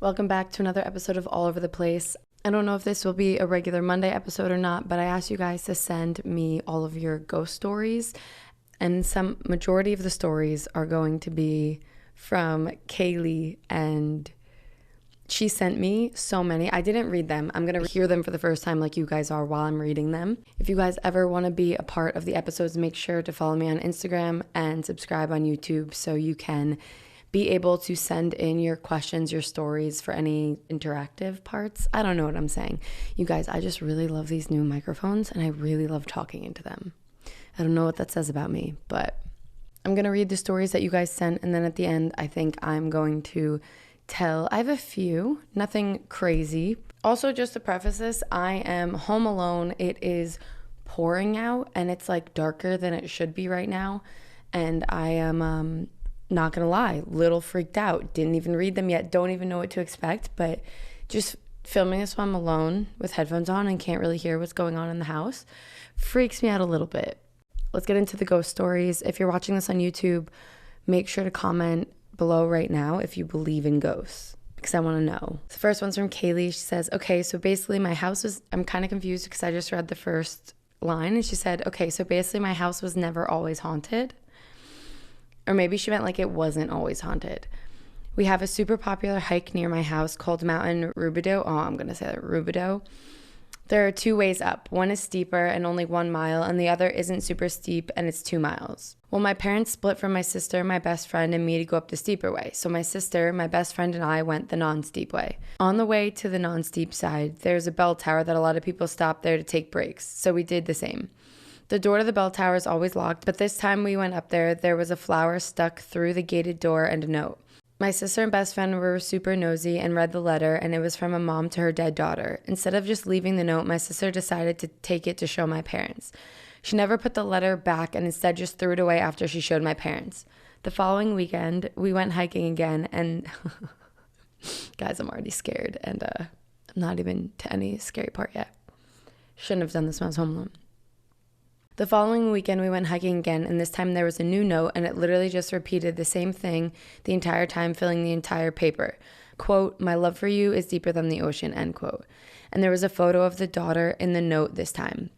Welcome back to another episode of All Over the Place. I don't know if this will be a regular Monday episode or not, but I asked you guys to send me all of your ghost stories, and some majority of the stories are going to be from Kaylee, and she sent me so many. I didn't read them. I'm going to hear them for the first time like you guys are while I'm reading them. If you guys ever want to be a part of the episodes, make sure to follow me on Instagram and subscribe on YouTube so you can be able to send in your questions, your stories for any interactive parts. I don't know what I'm saying. You guys, I just really love these new microphones and I really love talking into them. I don't know what that says about me, but I'm going to read the stories that you guys sent, and then at the end, I think I'm going to I have a few, nothing crazy. Also, just to preface this, I am home alone. It is pouring out and it's like darker than it should be right now. And I am not gonna lie, little freaked out. Didn't even read them yet, don't even know what to expect, but just filming this while I'm alone with headphones on and can't really hear what's going on in the house freaks me out a little bit. Let's get into the ghost stories. If you're watching this on YouTube, make sure to comment below right now if you believe in ghosts, because I want to know. The first one's from Kaylee. She says, okay, so basically my house was, I'm kind of confused because I just read the first line, and she said, okay, so basically my house was never always haunted. Or maybe she meant like it wasn't always haunted. We have a super popular hike near my house called Mountain Rubidoux. Oh, I'm going to say that, Rubidoux. There are 2 ways up. One is steeper and only 1 mile, and the other isn't super steep and it's 2 miles. Well, my parents split from my sister, my best friend, and me to go up the steeper way. So my sister, my best friend, and I went the non-steep way. On the way to the non-steep side, there's a bell tower that a lot of people stop there to take breaks. So we did the same. The door to the bell tower is always locked, but this time we went up there was a flower stuck through the gated door and a note. My sister and best friend were super nosy and read the letter, and it was from a mom to her dead daughter. Instead of just leaving the note, my sister decided to take it to show my parents. She never put the letter back and instead just threw it away after she showed my parents. The following weekend, we went hiking again, and guys, I'm already scared, and I'm not even to any scary part yet. Shouldn't have done this when I was home alone. The following weekend, we went hiking again, and this time there was a new note, and it literally just repeated the same thing the entire time, filling the entire paper. Quote, my love for you is deeper than the ocean, end quote. And there was a photo of the daughter in the note this time.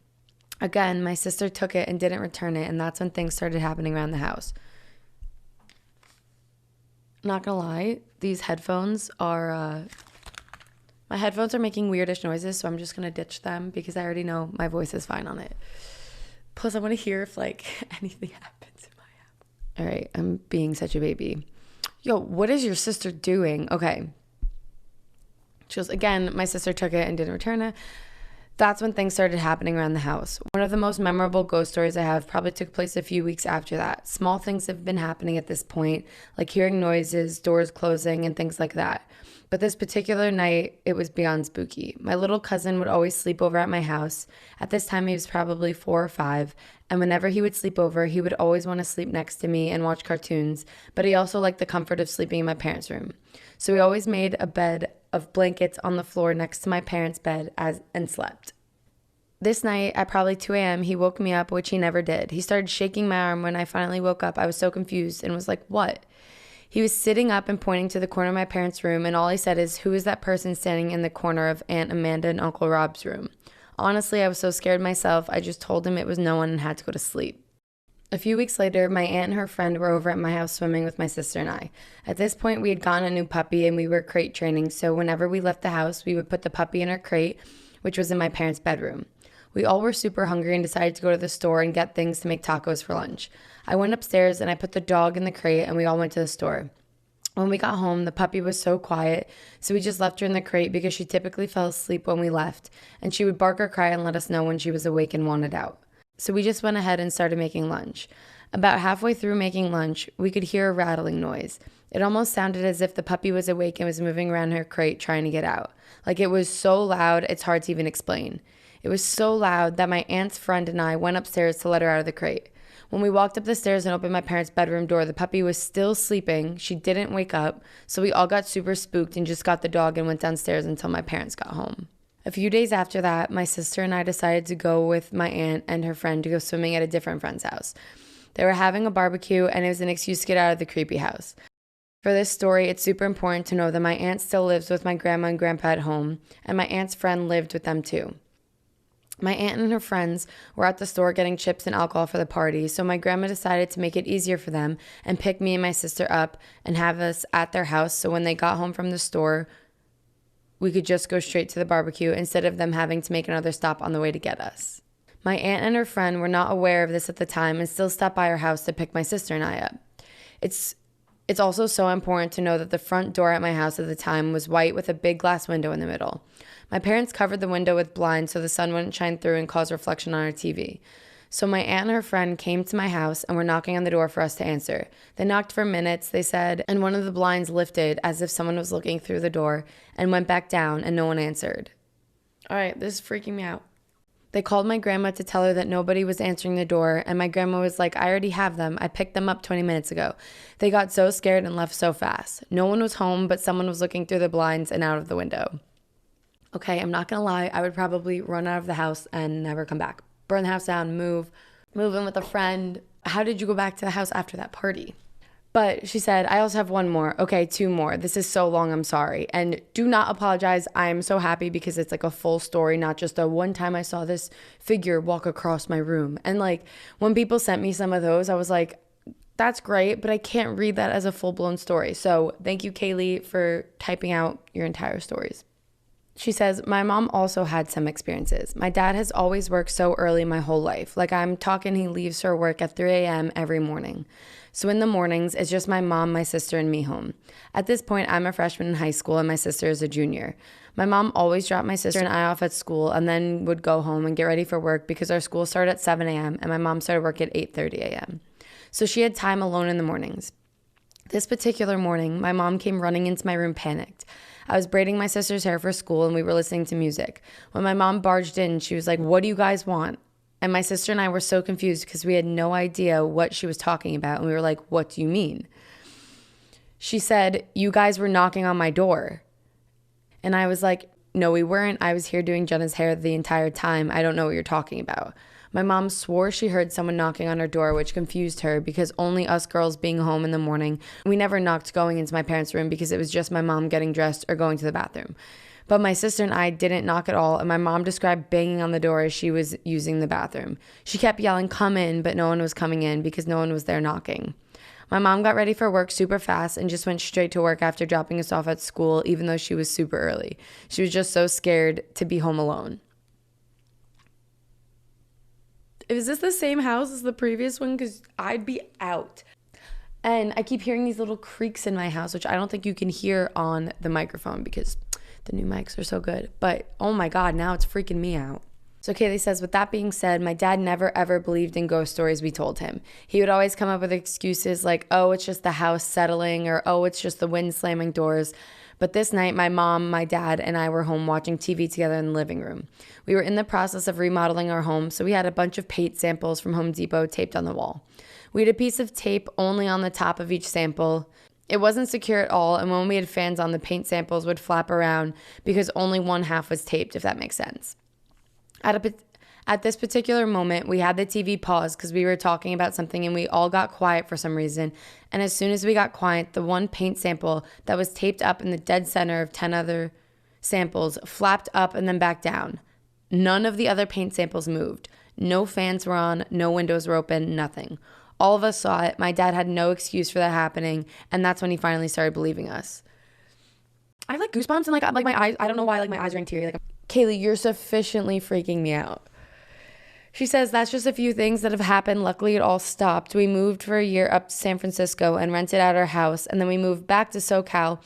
Again, my sister took it and didn't return it, and that's when things started happening around the house. Not gonna lie, these headphones are, my headphones are making weirdish noises, so I'm just gonna ditch them because I already know my voice is fine on it. Plus, I want to hear if, like, anything happens in my house. All right, I'm being such a baby. Yo, what is your sister doing? Okay. She goes, again, my sister took it and didn't return it. That's when things started happening around the house. One of the most memorable ghost stories I have probably took place a few weeks after that. Small things have been happening at this point, like hearing noises, doors closing, and things like that. But this particular night, it was beyond spooky. My little cousin would always sleep over at my house. At this time, he was probably 4 or 5. And whenever he would sleep over, he would always want to sleep next to me and watch cartoons. But he also liked the comfort of sleeping in my parents' room. So we always made a bed of blankets on the floor next to my parents' bed and slept. This night, at probably 2 a.m., he woke me up, which he never did. He started shaking my arm. When I finally woke up, I was so confused and was like, what? He was sitting up and pointing to the corner of my parents' room, and all he said is, who is that person standing in the corner of Aunt Amanda and Uncle Rob's room? Honestly, I was so scared myself, I just told him it was no one and had to go to sleep. A few weeks later, my aunt and her friend were over at my house swimming with my sister and I. At this point, we had gotten a new puppy and we were crate training, so whenever we left the house, we would put the puppy in her crate, which was in my parents' bedroom. We all were super hungry and decided to go to the store and get things to make tacos for lunch. I went upstairs and I put the dog in the crate and we all went to the store. When we got home, the puppy was so quiet, so we just left her in the crate because she typically fell asleep when we left, and she would bark or cry and let us know when she was awake and wanted out. So we just went ahead and started making lunch. About halfway through making lunch, we could hear a rattling noise. It almost sounded as if the puppy was awake and was moving around her crate trying to get out. Like, it was so loud, it's hard to even explain. It was so loud that my aunt's friend and I went upstairs to let her out of the crate. When we walked up the stairs and opened my parents' bedroom door, the puppy was still sleeping. She didn't wake up, so we all got super spooked and just got the dog and went downstairs until my parents got home. A few days after that, my sister and I decided to go with my aunt and her friend to go swimming at a different friend's house. They were having a barbecue, and it was an excuse to get out of the creepy house. For this story, it's super important to know that my aunt still lives with my grandma and grandpa at home, and my aunt's friend lived with them too. My aunt and her friends were at the store getting chips and alcohol for the party, so my grandma decided to make it easier for them and pick me and my sister up and have us at their house, so when they got home from the store, we could just go straight to the barbecue instead of them having to make another stop on the way to get us. My aunt and her friend were not aware of this at the time and still stopped by our house to pick my sister and I up. It's also so important to know that the front door at my house at the time was white with a big glass window in the middle. My parents covered the window with blinds so the sun wouldn't shine through and cause reflection on our TV. So my aunt and her friend came to my house and were knocking on the door for us to answer. They knocked for minutes, they said, and one of the blinds lifted as if someone was looking through the door and went back down and no one answered. All right, this is freaking me out. They called my grandma to tell her that nobody was answering the door, and my grandma was like, I already have them. I picked them up 20 minutes ago. They got so scared and left so fast. No one was home, but someone was looking through the blinds and out of the window. Okay, I'm not gonna lie, I would probably run out of the house and never come back. Burn the house down, move in with a friend. How did you go back to the house after that party? But she said, I also have one more. Okay, two more. This is so long, I'm sorry. And do not apologize. I'm so happy because it's like a full story, not just a one time I saw this figure walk across my room. And like when people sent me some of those, I was like, that's great, but I can't read that as a full-blown story. So thank you, Kaylee, for typing out your entire stories. She says, my mom also had some experiences. My dad has always worked so early my whole life. Like I'm talking, he leaves for work at 3 a.m. every morning. So in the mornings, it's just my mom, my sister, and me home. At this point, I'm a freshman in high school and my sister is a junior. My mom always dropped my sister and I off at school and then would go home and get ready for work because our school started at 7 a.m. and my mom started work at 8:30 a.m. So she had time alone in the mornings. This particular morning, my mom came running into my room panicked. I was braiding my sister's hair for school and we were listening to music. When my mom barged in, she was like, what do you guys want? And my sister and I were so confused because we had no idea what she was talking about. And we were like, what do you mean? She said, you guys were knocking on my door. And I was like, no, we weren't. I was here doing Jenna's hair the entire time. I don't know what you're talking about. My mom swore she heard someone knocking on her door, which confused her because only us girls being home in the morning, we never knocked going into my parents' room because it was just my mom getting dressed or going to the bathroom. But my sister and I didn't knock at all, and my mom described banging on the door as she was using the bathroom. She kept yelling, come in, but no one was coming in because no one was there knocking. My mom got ready for work super fast and just went straight to work after dropping us off at school, even though she was super early. She was just so scared to be home alone. Is this the same house as the previous one? Because I'd be out. And I keep hearing these little creaks in my house, which I don't think you can hear on the microphone because the new mics are so good. But oh my God, now it's freaking me out. So Kaylee says, with that being said, my dad never ever believed in ghost stories we told him. He would always come up with excuses like, oh, it's just the house settling, or oh, it's just the wind slamming doors. But this night, my mom, my dad, and I were home watching TV together in the living room. We were in the process of remodeling our home, so we had a bunch of paint samples from Home Depot taped on the wall. We had a piece of tape only on the top of each sample. It wasn't secure at all, and when we had fans on, the paint samples would flap around because only one half was taped, if that makes sense. At this particular moment, we had the TV paused because we were talking about something and we all got quiet for some reason. And as soon as we got quiet, the one paint sample that was taped up in the dead center of 10 other samples flapped up and then back down. None of the other paint samples moved. No fans were on, no windows were open, nothing. All of us saw it. My dad had no excuse for that happening, and that's when he finally started believing us. I have goosebumps and my eyes, I don't know why my eyes are teary. Kaylee, you're sufficiently freaking me out. She says, that's just a few things that have happened. Luckily, it all stopped. We moved for a year up to San Francisco and rented out our house. And then we moved back to SoCal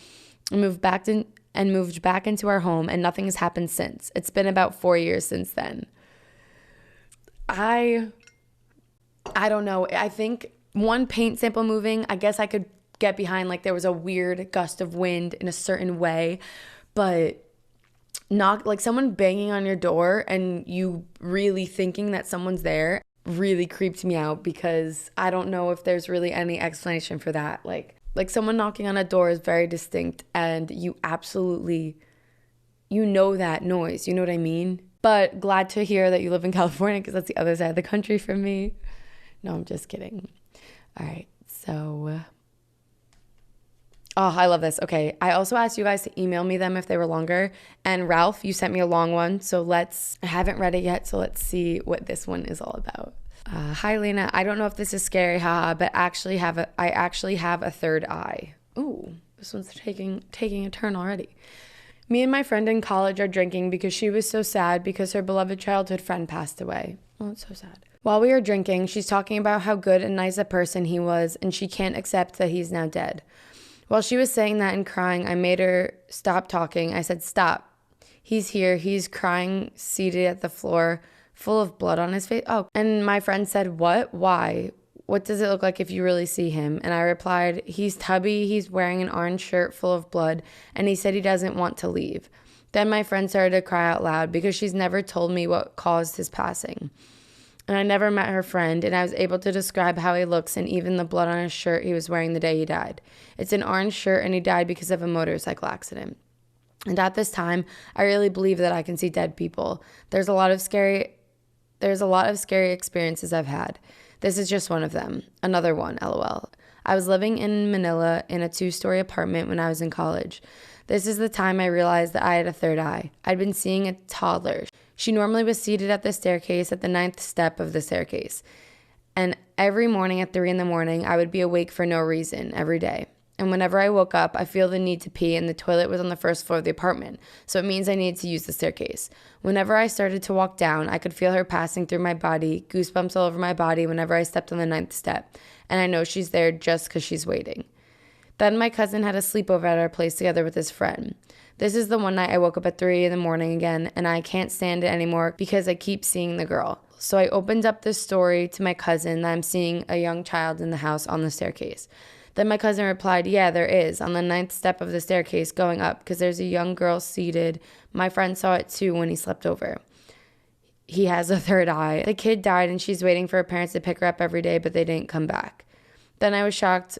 and moved back into our home. And nothing has happened since. It's been about 4 years since then. I don't know. I think one paint sample moving, I guess I could get behind. There was a weird gust of wind in a certain way. But someone banging on your door and you really thinking that someone's there really creeped me out because I don't know if there's really any explanation for that. Like someone knocking on a door is very distinct and you absolutely, that noise, you know what I mean? But glad to hear that you live in California because that's the other side of the country from me. No, I'm just kidding. All right, so Oh, I love this. Okay. I also asked you guys to email me them if they were longer. And Ralph, you sent me a long one. So I haven't read it yet. So let's see what this one is all about. Hi, Layne. I don't know if this is scary, haha, but I actually have a third eye. Ooh, this one's taking a turn already. Me and my friend in college are drinking because she was so sad because her beloved childhood friend passed away. Oh, it's so sad. While we are drinking, she's talking about how good and nice a person he was, and she can't accept that he's now dead. While she was saying that and crying, I made her stop talking. I said, "Stop. He's here. He's crying, seated at the floor, full of blood on his face." Oh, and my friend said, "What? Why? What does it look like if you really see him?" And I replied, "He's tubby. He's wearing an orange shirt full of blood, and he said he doesn't want to leave." Then my friend started to cry out loud because she's never told me what caused his passing. And I never met her friend, and I was able to describe how he looks and even the blood on his shirt he was wearing the day he died. It's an orange shirt, and he died because of a motorcycle accident. And at this time, I really believe that I can see dead people. There's a lot of scary experiences I've had. This is just one of them. Another one, LOL. I was living in Manila in a 2-story apartment when I was in college. This is the time I realized that I had a third eye. I'd been seeing a toddler. She normally was seated at the staircase at the 9th step of the staircase. And every morning at 3 in the morning, I would be awake for no reason every day. And whenever I woke up, I feel the need to pee, and the toilet was on the first floor of the apartment, so it means I needed to use the staircase. Whenever I started to walk down, I could feel her passing through my body, goosebumps all over my body whenever I stepped on the 9th step, and I know she's there just because she's waiting. Then my cousin had a sleepover at our place together with his friend. This is the one night I woke up at 3 in the morning again, and I can't stand it anymore because I keep seeing the girl. So I opened up this story to my cousin that I'm seeing a young child in the house on the staircase. Then my cousin replied, "Yeah, there is, on the 9th step of the staircase going up, because there's a young girl seated. My friend saw it too when he slept over. He has a third eye. The kid died, and she's waiting for her parents to pick her up every day, but they didn't come back." Then I was shocked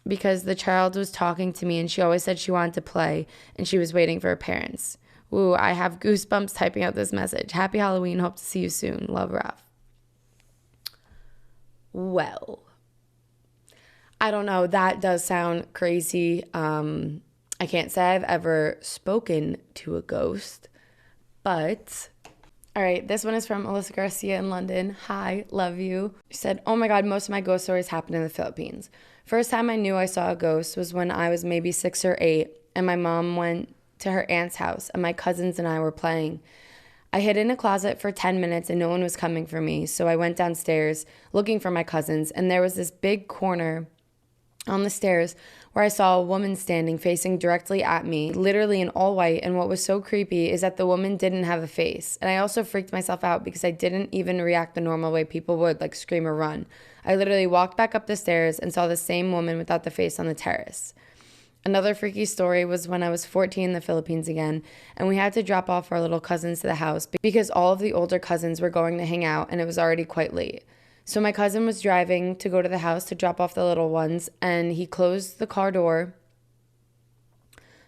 because the child was talking to me, and she always said she wanted to play, and she was waiting for her parents. Ooh, I have goosebumps typing out this message. Happy Halloween. Hope to see you soon. Love, Ralph. Well, I don't know. That does sound crazy. I can't say I've ever spoken to a ghost, but all right, this one is from Alyssa Garcia in London. Hi, love you. She said, "Oh my God, most of my ghost stories happened in the Philippines. First time I knew I saw a ghost was when I was maybe 6 or 8, and my mom went to her aunt's house, and my cousins and I were playing. I hid in a closet for 10 minutes, and no one was coming for me, so I went downstairs looking for my cousins, and there was this big corner on the stairs where I saw a woman standing facing directly at me, literally in all white, and what was so creepy is that the woman didn't have a face. And I also freaked myself out because I didn't even react the normal way people would, like scream or run. I literally walked back up the stairs and saw the same woman without the face on the terrace." Another freaky story was when I was 14 in the Philippines again, and we had to drop off our little cousins to the house because all of the older cousins were going to hang out, and it was already quite late. So my cousin was driving to go to the house to drop off the little ones, and he closed the car door.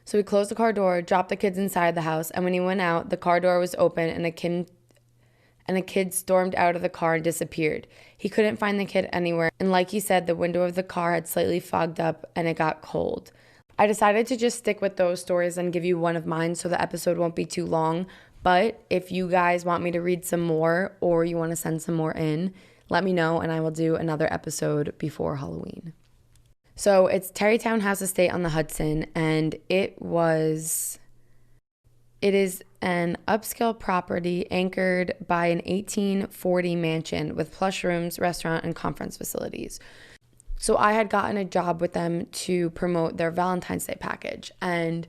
So he closed the car door, dropped the kids inside the house, and when he went out, the car door was open, and a kid stormed out of the car and disappeared. He couldn't find the kid anywhere, and like he said, the window of the car had slightly fogged up, and it got cold. I decided to just stick with those stories and give you one of mine so the episode won't be too long, but if you guys want me to read some more or you want to send some more in, let me know, and I will do another episode before Halloween. So it's Terrytown House Estate on the Hudson, and it is an upscale property anchored by an 1840 mansion with plush rooms, restaurant, and conference facilities. So I had gotten a job with them to promote their Valentine's Day package. And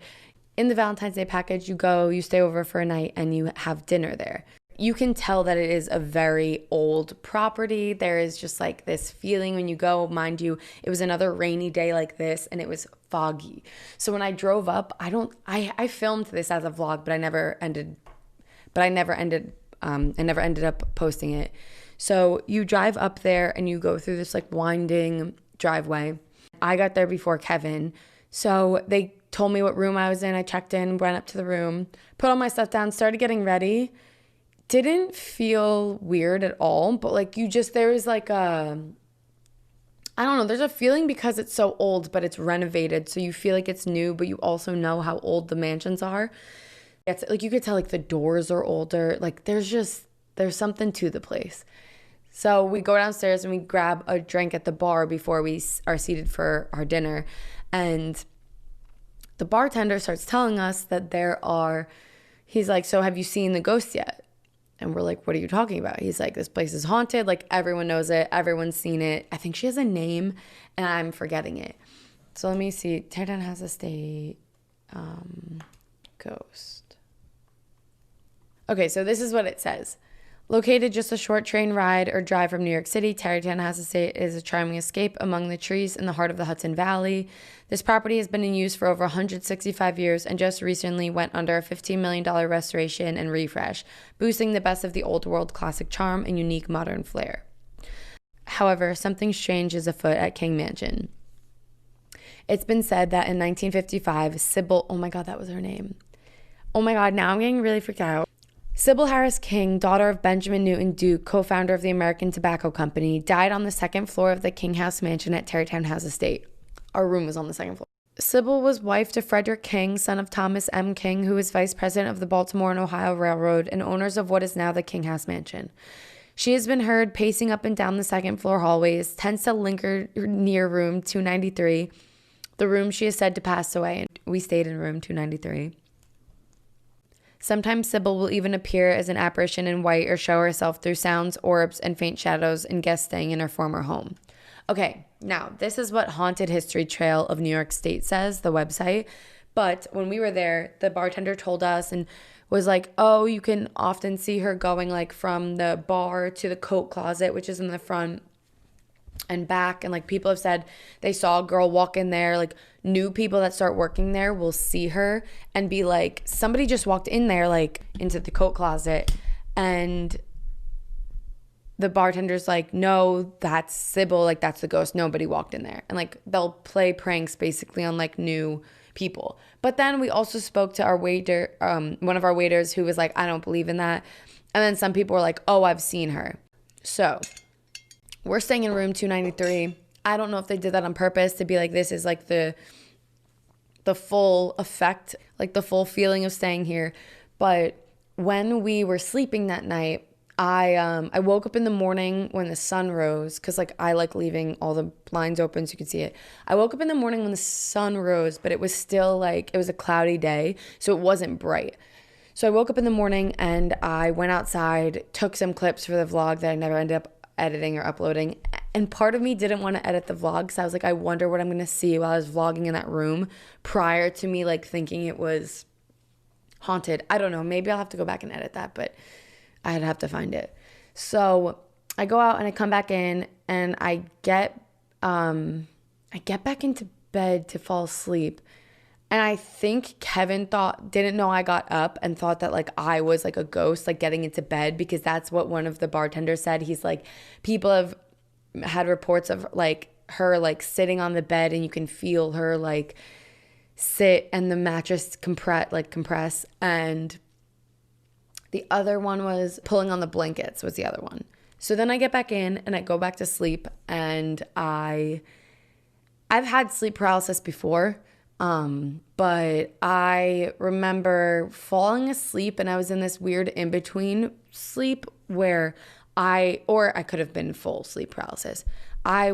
in the Valentine's Day package, you go, you stay over for a night, and you have dinner there. You can tell that it is a very old property. There is just like this feeling when you go. Mind you, it was another rainy day like this, and it was foggy. So when I drove up, I filmed this as a vlog, but I never ended up posting it. So you drive up there and you go through this like winding driveway. I got there before Kevin. So they told me what room I was in. I checked in, went up to the room, put all my stuff down, started getting ready. Didn't feel weird at all, but like there was like I don't know, there's a feeling because it's so old, but it's renovated. So you feel like it's new, but you also know how old the mansions are. It's like you could tell like the doors are older. Like there's something to the place. So we go downstairs and we grab a drink at the bar before we are seated for our dinner. And the bartender starts telling us that he's like, so have you seen the ghost yet? And we're like, what are you talking about? He's like, this place is haunted. Like everyone knows it. Everyone's seen it. I think she has a name and I'm forgetting it. So let me see. Tarrytown has a state ghost. Okay, so this is what it says. Located just a short train ride or drive from New York City, Tarrytown has a state is a charming escape among the trees in the heart of the Hudson Valley. This property has been in use for over 165 years and just recently went under a $15 million restoration and refresh, boosting the best of the old world classic charm and unique modern flair. However, something strange is afoot at King Mansion. It's been said that in 1955, Sybil, oh my God, that was her name. Oh my God, now I'm getting really freaked out. Sybil Harris King, daughter of Benjamin Newton Duke, co-founder of the American Tobacco Company, died on the second floor of the King House Mansion at Tarrytown House Estate. Our room was on the second floor. Sybil was wife to Frederick King, son of Thomas M. King, who was vice president of the Baltimore and Ohio Railroad and owners of what is now the King House Mansion. She has been heard pacing up and down the second floor hallways, tends to linger near room 293, the room she is said to pass away. We stayed in room 293. Sometimes Sybil will even appear as an apparition in white or show herself through sounds, orbs, and faint shadows in guests staying in her former home. Okay, now this is what Haunted History Trail of New York State says, the website. But when we were there, the bartender told us and was like, oh, you can often see her going like from the bar to the coat closet, which is in the front and back. And like people have said they saw a girl walk in there. Like new people that start working there will see her and be like, somebody just walked in there, like into the coat closet. And the bartender's like, no, that's Sybil. Like that's the ghost. Nobody walked in there. And like they'll play pranks basically on like new people. But then we also spoke to our waiter, one of our waiters who was like, I don't believe in that. And then some people were like, oh, I've seen her. So we're staying in room 293. I don't know if they did that on purpose to be like, this is like the full effect, like the full feeling of staying here. But when we were sleeping that night, I woke up in the morning when the sun rose, because like I like leaving all the blinds open so you can see it. I woke up in the morning when the sun rose, but it was still like, it was a cloudy day, so it wasn't bright. So I woke up in the morning and I went outside, took some clips for the vlog that I never ended up editing or uploading. And part of me didn't want to edit the vlog because I was like, I wonder what I'm going to see while I was vlogging in that room prior to me like thinking it was haunted. I don't know. Maybe I'll have to go back and edit that, but I'd have to find it. So I go out and I come back in and I get back into bed to fall asleep. And I think Kevin didn't know I got up and thought that like I was like a ghost, like getting into bed, because that's what one of the bartenders said. He's like, people have had reports of like her like sitting on the bed and you can feel her like sit and the mattress compress. And the other one was pulling on the blankets was the other one. So then I get back in and I go back to sleep, and I've had sleep paralysis before. But I remember falling asleep and I was in this weird in-between sleep where I could have been full sleep paralysis. I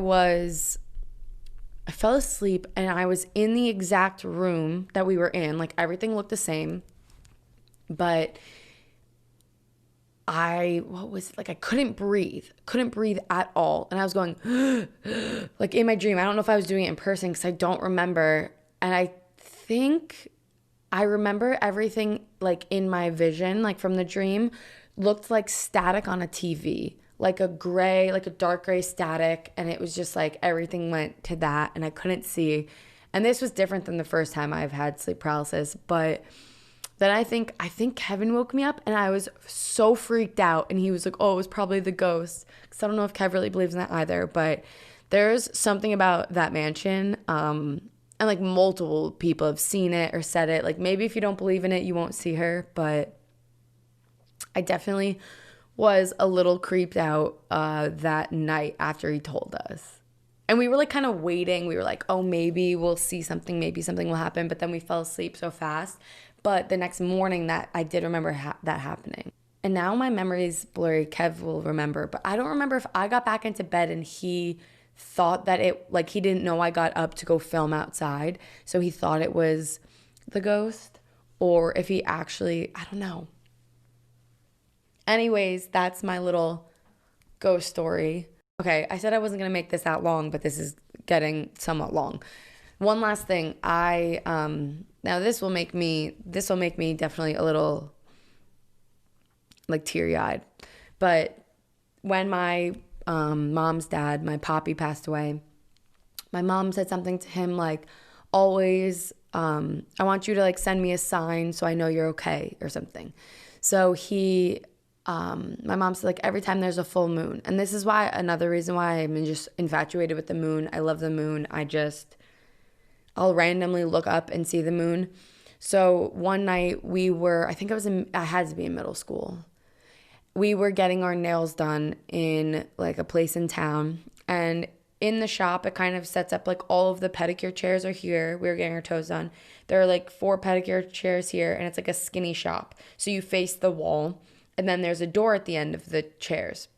fell asleep and I was in the exact room that we were in. Like everything looked the same, but I couldn't breathe at all. And I was going like in my dream. I don't know if I was doing it in person because I don't remember. And I think I remember everything like in my vision, like from the dream, looked like static on a TV, like a dark gray static. And it was just like everything went to that and I couldn't see. And this was different than the first time I've had sleep paralysis. But then I think Kevin woke me up and I was so freaked out. And he was like, oh, it was probably the ghost. Because I don't know if Kev really believes in that either. But there's something about that mansion. And like multiple people have seen it or said it. Like maybe if you don't believe in it, you won't see her. But I definitely was a little creeped out that night after he told us. And we were like kind of waiting. We were like, oh, maybe we'll see something. Maybe something will happen. But then we fell asleep so fast. But the next morning that I did remember that happening. And now my memory's blurry. Kev will remember. But I don't remember if I got back into bed and he thought that it, like, he didn't know I got up to go film outside. So he thought it was the ghost. Or if he actually, I don't know. Anyways, that's my little ghost story. Okay, I said I wasn't going to make this that long, but this is getting somewhat long. One last thing. Now this will make me definitely a little like teary-eyed. But when my mom's dad, my poppy, passed away, my mom said something to him like, always, I want you to like send me a sign so I know you're okay or something. So my mom said like every time there's a full moon, and this is why, another reason why I'm just infatuated with the moon. I love the moon. I'll randomly look up and see the moon. So one night I had to be in middle school. We were getting our nails done in like a place in town, and in the shop, it kind of sets up like all of the pedicure chairs are here. We were getting our toes done. There are like 4 pedicure chairs here, and it's like a skinny shop. So you face the wall, and then there's a door at the end of the chairs.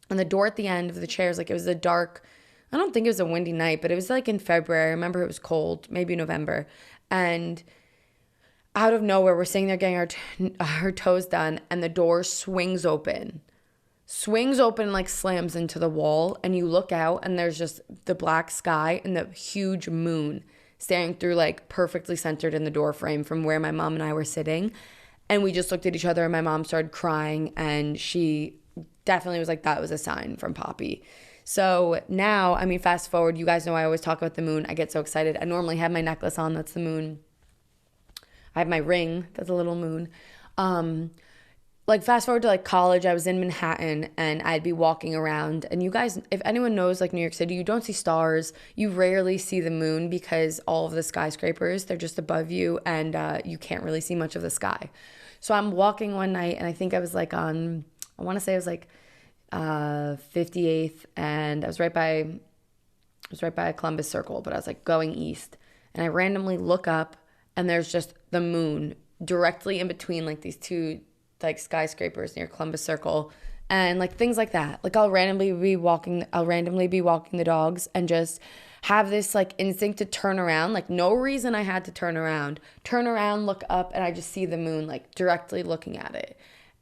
And the door at the end of the chairs, like it was a dark, I don't think it was a windy night, but it was like in February. I remember it was cold, maybe November. And out of nowhere, we're sitting there getting our toes done, and the door swings open, like slams into the wall, and you look out and there's just the black sky and the huge moon staring through, like perfectly centered in the door frame from where my mom and I were sitting. And we just looked at each other, and my mom started crying, and she definitely was like, that was a sign from Poppy. So now, I mean, fast forward, you guys know I always talk about the moon. I get so excited. I normally have my necklace on, that's the moon. I have my ring, that's a little moon. Like fast forward to like college, I was in Manhattan, and I'd be walking around, and you guys, if anyone knows like New York City, you don't see stars. You rarely see the moon because all of the skyscrapers, they're just above you, and you can't really see much of the sky. So I'm walking one night, and I think I was like I want to say it was like 58th, and I was right by Columbus Circle, but I was like going east, and I randomly look up, and there's just the moon directly in between like these two like skyscrapers near Columbus Circle, and like things like that. Like I'll randomly be walking the dogs and just have this like instinct to turn around, like no reason I had to turn around, look up, and I just see the moon like directly looking at it.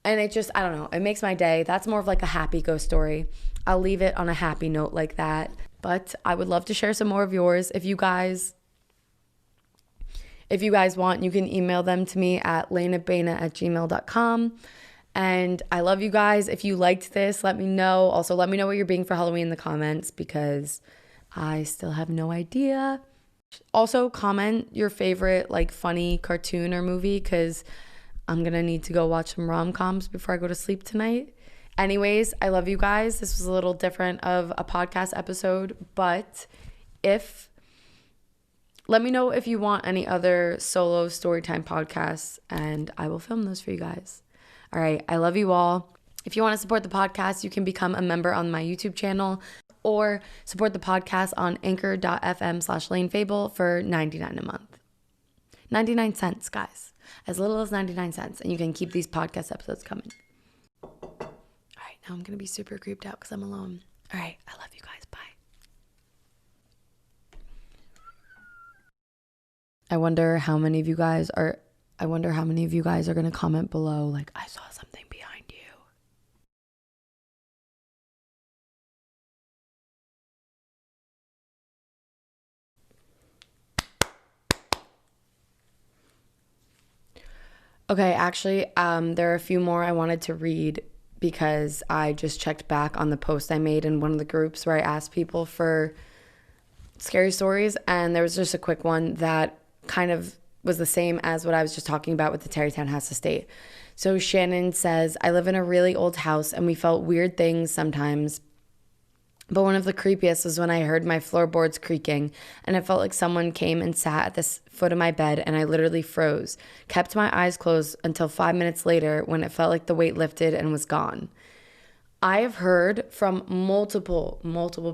And it just, I don't know, it makes my day. That's more of like a happy ghost story. I'll leave it on a happy note like that. But I would love to share some more of yours. If you guys want, you can email them to me at layneabena@gmail.com. And I love you guys. If you liked this, let me know. Also, let me know what you're being for Halloween in the comments, because I still have no idea. Also, comment your favorite like funny cartoon or movie, because I'm going to need to go watch some rom-coms before I go to sleep tonight. Anyways, I love you guys. This was a little different of a podcast episode, but let me know if you want any other solo storytime podcasts, and I will film those for you guys. All right, I love you all. If you want to support the podcast, you can become a member on my YouTube channel or support the podcast on anchor.fm/LayneFable for $99 a month. 99 cents, guys. As little as 99 cents, and you can keep these podcast episodes coming. All right, now I'm going to be super creeped out because I'm alone. All right, I love you guys. Bye. I wonder how many of you guys are going to comment below like, I saw something behind you. Okay, actually, there are a few more I wanted to read because I just checked back on the post I made in one of the groups where I asked people for scary stories, and there was just a quick one that kind of was the same as what I was just talking about with the Tarrytown House estate. So Shannon says, I live in a really old house, and we felt weird things sometimes. But one of the creepiest was when I heard my floorboards creaking, and it felt like someone came and sat at the foot of my bed, and I literally froze. Kept my eyes closed until 5 minutes later when it felt like the weight lifted and was gone. I have heard from multiple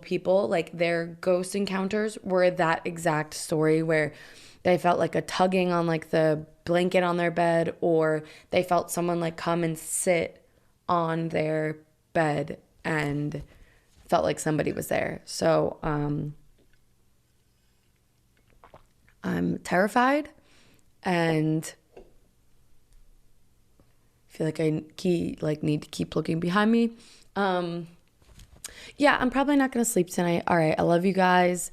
people, like their ghost encounters were that exact story where they felt like a tugging on like the blanket on their bed, or they felt someone like come and sit on their bed and felt like somebody was there. So I'm terrified and feel like I need to keep looking behind me. Yeah, I'm probably not going to sleep tonight. All right, I love you guys.